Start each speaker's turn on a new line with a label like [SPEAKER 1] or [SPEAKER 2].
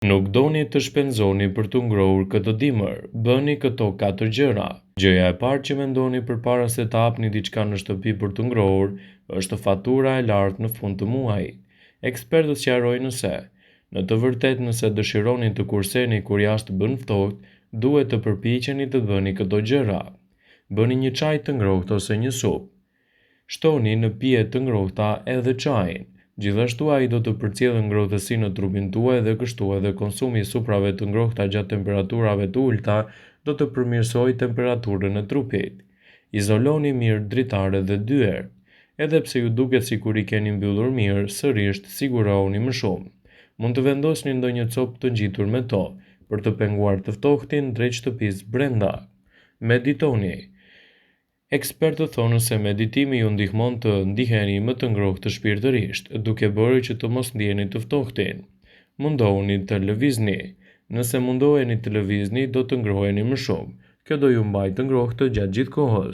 [SPEAKER 1] Nuk doni të shpenzoni për të ngrohur këtë dimër, bëni këto 4 gjëra. Gjëja e parë që mendoni përpara se të hapni diçka në shtëpi për të ngrohur, është fatura e lartë në fund të muajit. Ekspertët sqarojnë se, në të vërtetë nëse dëshironi të kurseni kur jashtë bën ftohtë, duhet të përpiqeni të bëni këto gjëra. Bëni një çaj të ngrohtë ose një supë. Shtoni në pije të ngrohta edhe çajin. Gjithashtu ai do të përcjellë ngrohtësi në trupin tuaj dhe kështu edhe konsumi i suprave të ngrohta gjatë temperaturave të ulta do të përmirësojë temperaturën e trupit. Izoloni mirë dritare dhe dyer. Edhe pse ju duket sikur i keni mbyllur mirë, sërish sigurohuni më shumë. Mund të vendosni ndonjë copë të ngjitur me to për të penguar të ftohtin drejt shtëpisë brenda. Meditoni. Ekspertët thonë se meditimi ju ndihmon të ndiheni më të ngrohtë shpirtërisht, duke bërë që të mos ndjeni të ftohtin. Mundohuni të lëvizni. Nëse mundoheni të lëvizni, do të ngroheni më shumë. Kjo do ju mbajë të ngrohtë gjatë gjithë kohës.